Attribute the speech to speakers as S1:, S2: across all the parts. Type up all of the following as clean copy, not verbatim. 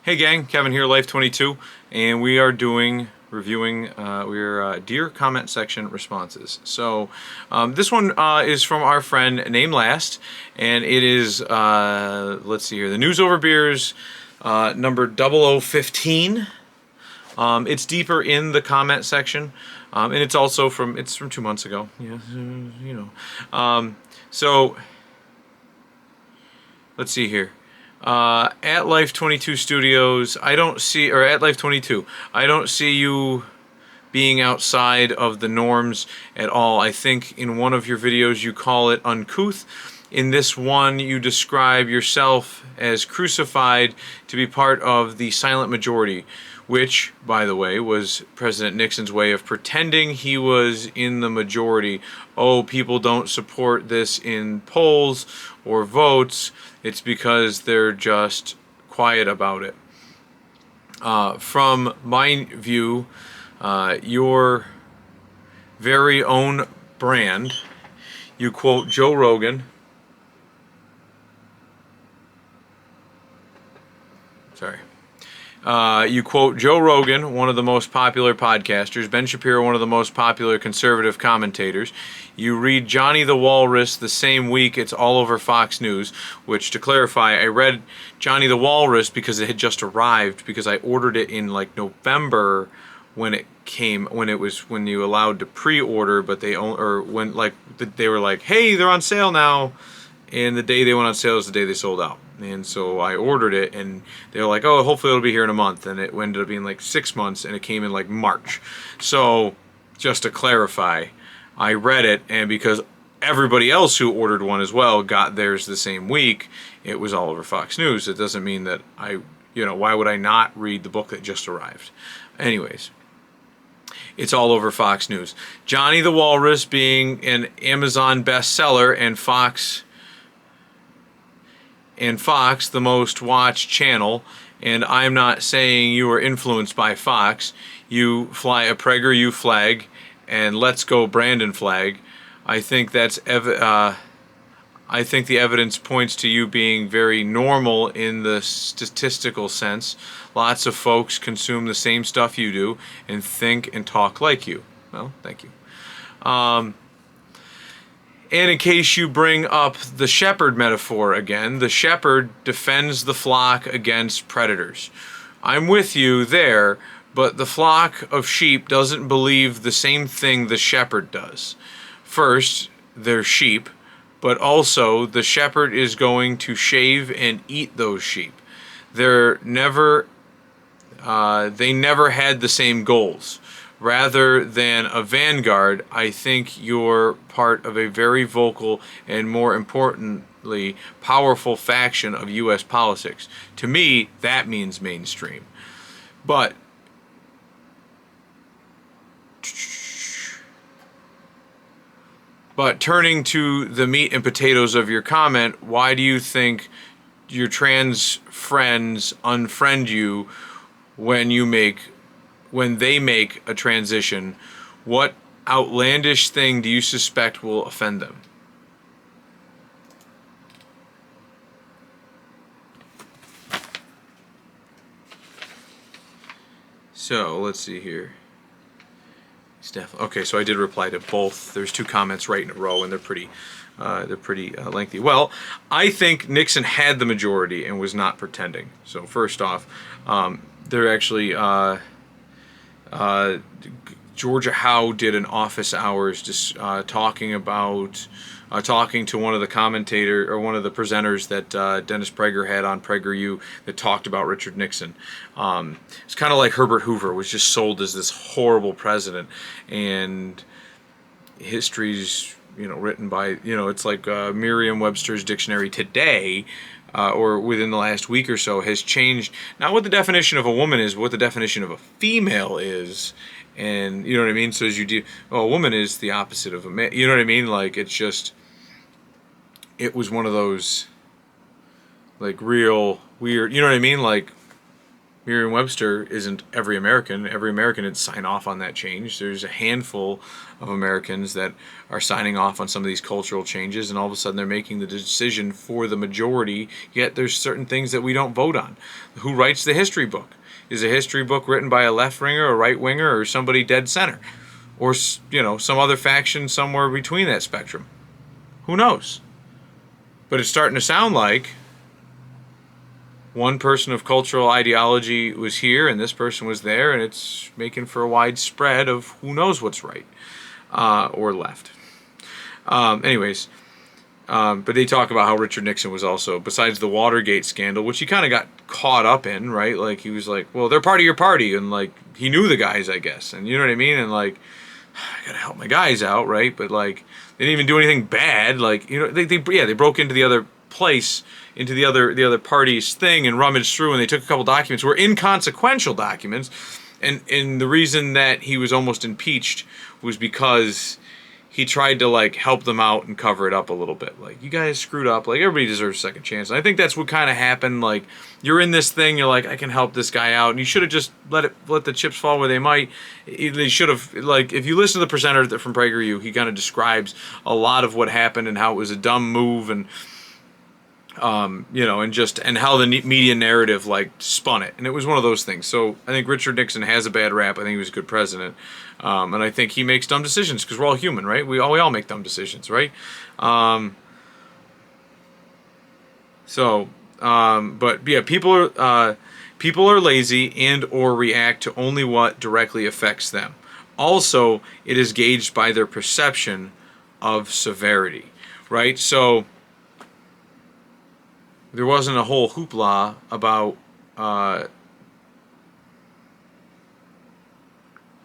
S1: Hey gang, Kevin here, Life22, and we are reviewing Dear Comment Section Responses. So this one is from our friend Name Last, and it is, let's see here, the News Over Beers number 0015. It's deeper in the comment section, and it's also from 2 months ago. Yeah, so let's see here. At Life22 Studios, at Life22, I don't see you being outside of the norms at all. I think in one of your videos you call it uncouth. In this one, you describe yourself as crucified to be part of the silent majority, which, by the way, was President Nixon's way of pretending he was in the majority. Oh, people don't support this in polls or votes. It's because they're just quiet about it. From my view, your very own brand, you quote Joe Rogan. Sorry. You quote Joe Rogan, one of the most popular podcasters, Ben Shapiro, one of the most popular conservative commentators. You read Johnny the Walrus the same week it's all over Fox News, which, to clarify, I read Johnny the Walrus because it had just arrived, because I ordered it in like November when it came, when you allowed to pre-order, but they were like, hey, they're on sale now. And the day they went on sale is the day they sold out. And so I ordered it, and they were like, oh, hopefully it'll be here in a month. And it ended up being like 6 months, and it came in like March. So just to clarify, I read it, and because everybody else who ordered one as well got theirs the same week, it was all over Fox News. It doesn't mean that why would I not read the book that just arrived? Anyways. It's all over Fox News. Johnny the Walrus being an Amazon bestseller, and Fox, the most watched channel, and I'm not saying you are influenced by Fox. You fly a PragerU flag and let's go Brandon flag. I think the evidence points to you being very normal in the statistical sense. Lots of folks consume the same stuff you do and think and talk like you. Well, thank you. And in case you bring up the shepherd metaphor again, the shepherd defends the flock against predators. I'm with you there, but the flock of sheep doesn't believe the same thing the shepherd does. First, they're sheep, but also the shepherd is going to shave and eat those sheep. They never had the same goals. Rather than a vanguard, I think you're part of a very vocal and, more importantly, powerful faction of U.S. politics. To me, that means mainstream. But turning to the meat and potatoes of your comment, why do you think your trans friends unfriend you when they make a transition? What outlandish thing do you suspect will offend them? So let's see here. Okay, so I did reply to both. There's 2 comments right in a row, and they're pretty lengthy. Well, I think Nixon had the majority and was not pretending. So first off, they're actually Georgia Howe did an office hours just talking to one of the commentators, or one of the presenters that Dennis Prager had on PragerU, that talked about Richard Nixon. It's kind of like Herbert Hoover was just sold as this horrible president, and history's written by, it's like Merriam-Webster's dictionary today, or within the last week or so, has changed not what the definition of a woman is, but what the definition of a female is. And you know what I mean? So as you do, a woman is the opposite of a man. You know what I mean? Like, it's just, it was one of those, like, real weird, you know what I mean? Like, Merriam-Webster isn't every American. Every American would sign off on that change. There's a handful of Americans that are signing off on some of these cultural changes, and all of a sudden they're making the decision for the majority, yet there's certain things that we don't vote on. Who writes the history book? Is a history book written by a left-winger, a right-winger, or somebody dead center? Or, some other faction somewhere between that spectrum? Who knows? But it's starting to sound like one person of cultural ideology was here and this person was there, and it's making for a wide spread of who knows what's right or left. Anyways, but they talk about how Richard Nixon was also, besides the Watergate scandal, which he kind of got caught up in, right? Like, he was like, well, they're part of your party, and like, he knew the guys, I guess, and you know what I mean? And like, I gotta help my guys out, right? But like, they didn't even do anything bad. Like, they broke into the other place, into the other party's thing, and rummaged through, and they took a couple documents, were inconsequential documents, and the reason that he was almost impeached was because he tried to like help them out and cover it up a little bit. Like, you guys screwed up. Like, everybody deserves a second chance. And I think that's what kind of happened. Like, you're in this thing. You're like, I can help this guy out. And you should have just let the chips fall where they might. They should have, like, if you listen to the presenter from PragerU, he kind of describes a lot of what happened and how it was a dumb move, and and how the media narrative like spun it, and it was one of those things. So I think Richard Nixon has a bad rap. I think he was a good president, and I think he makes dumb decisions because we're all human, right? We all make dumb decisions, right? But yeah, people are lazy and or react to only what directly affects them. Also, it is gauged by their perception of severity, right? So there wasn't a whole hoopla about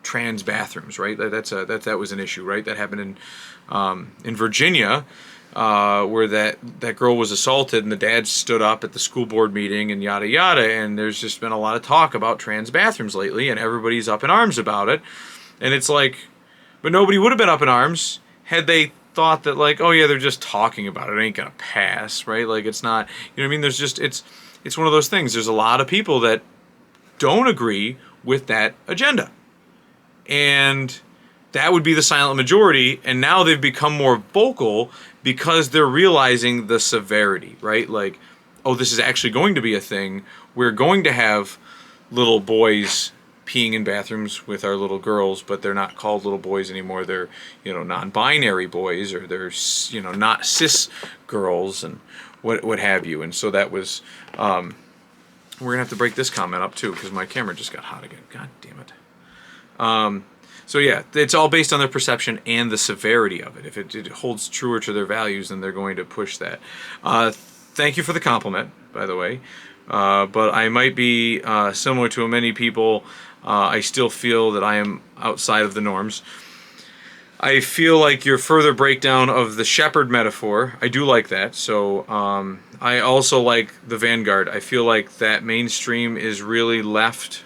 S1: trans bathrooms, right? That was an issue, right? That happened in Virginia, where that girl was assaulted, and the dad stood up at the school board meeting, and yada yada. And there's just been a lot of talk about trans bathrooms lately, and everybody's up in arms about it. And it's like, but nobody would have been up in arms had they thought that, like, oh yeah, they're just talking about it. It ain't gonna pass, right? Like, it's not, you know what I mean? There's just, it's one of those things. There's a lot of people that don't agree with that agenda, and that would be the silent majority. And now they've become more vocal because they're realizing the severity, right? Like, oh, this is actually going to be a thing. We're going to have little boys peeing in bathrooms with our little girls, but they're not called little boys anymore. They're, non-binary boys, or they're, not cis girls, and what have you. And so that was, we're gonna have to break this comment up too, because my camera just got hot again. God damn it. So yeah, it's all based on their perception and the severity of it. If it holds truer to their values, then they're going to push that. Thank you for the compliment, by the way. But I might be similar to many people. I still feel that I am outside of the norms. I feel like your further breakdown of the shepherd metaphor, I do like that. So I also like the vanguard. I feel like that mainstream is really left.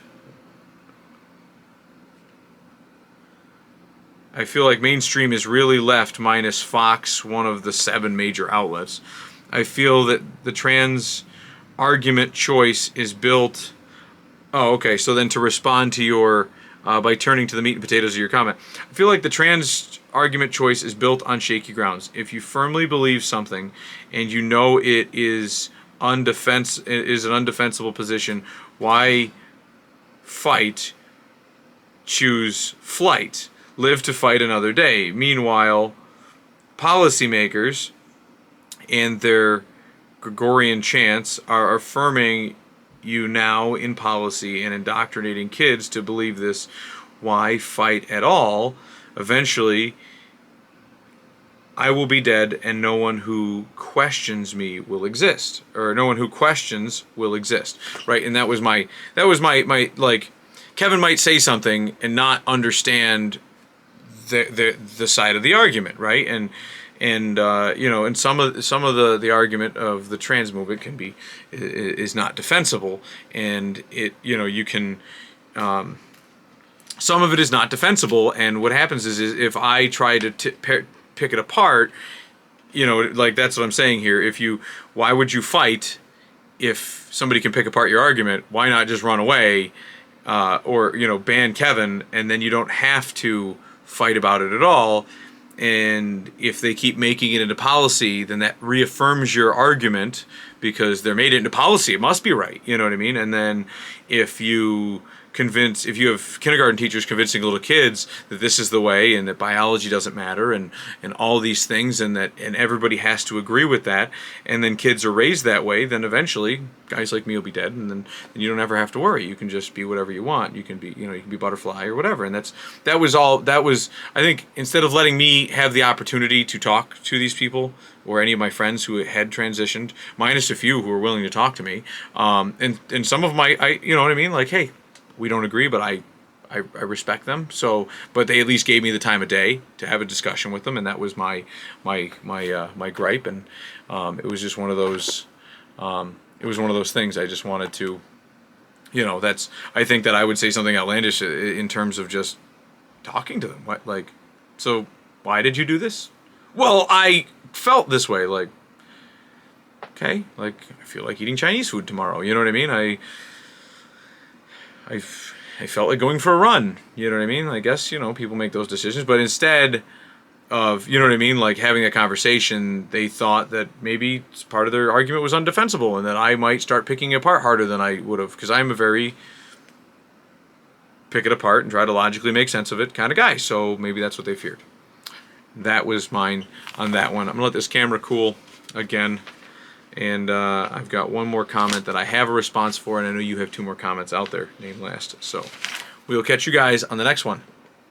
S1: I feel like mainstream is really left, minus Fox, one of the 7 major outlets. I feel that the trans argument choice is built. Oh, okay. So then to respond to your, by turning to the meat and potatoes of your comment, I feel like the trans argument choice is built on shaky grounds. If you firmly believe something and you know it is an undefensible position, why fight? Choose flight. Live to fight another day. Meanwhile, policymakers and their Gregorian chants are affirming you now in policy and indoctrinating kids to believe this. Why fight at all? Eventually, I will be dead, and no one who questions me will exist, or no one who questions will exist, right? And that was my like, Kevin might say something and not understand the side of the argument, right? And some of the argument of the trans movement is not defensible, and you can some of it is not defensible, and what happens is if I try to pick it apart, like, that's what I'm saying here. Why would you fight if somebody can pick apart your argument, why not just run away, or ban Kevin, and then you don't have to fight about it at all. And if they keep making it into policy, then that reaffirms your argument because they're made it into policy. It must be right. You know what I mean? And then if you have kindergarten teachers convincing little kids that this is the way and that biology doesn't matter and all these things and everybody has to agree with that, and then kids are raised that way, then eventually guys like me will be dead, and then you don't ever have to worry. You can just be whatever you want. You can be butterfly or whatever. And that was I think, instead of letting me have the opportunity to talk to these people or any of my friends who had transitioned, minus a few who were willing to talk to me, and some of my, you know what I mean, like, hey, we don't agree, but I respect them. So, but they at least gave me the time of day to have a discussion with them, and that was my gripe. And it was just one of those. It was one of those things. I just wanted to, I think that I would say something outlandish in terms of just talking to them. What, like, so why did you do this? Well, I felt this way. Like, okay, like, I feel like eating Chinese food tomorrow. You know what I mean? I felt like going for a run, you know what I mean? I guess, people make those decisions, but instead of, you know what I mean, like having a conversation, they thought that maybe part of their argument was undefensible and that I might start picking it apart harder than I would have, because I'm a very pick it apart and try to logically make sense of it kind of guy, so maybe that's what they feared. That was mine on that one. I'm going to let this camera cool again. And I've got one more comment that I have a response for, and I know you have two more comments out there, named last. So we'll catch you guys on the next one.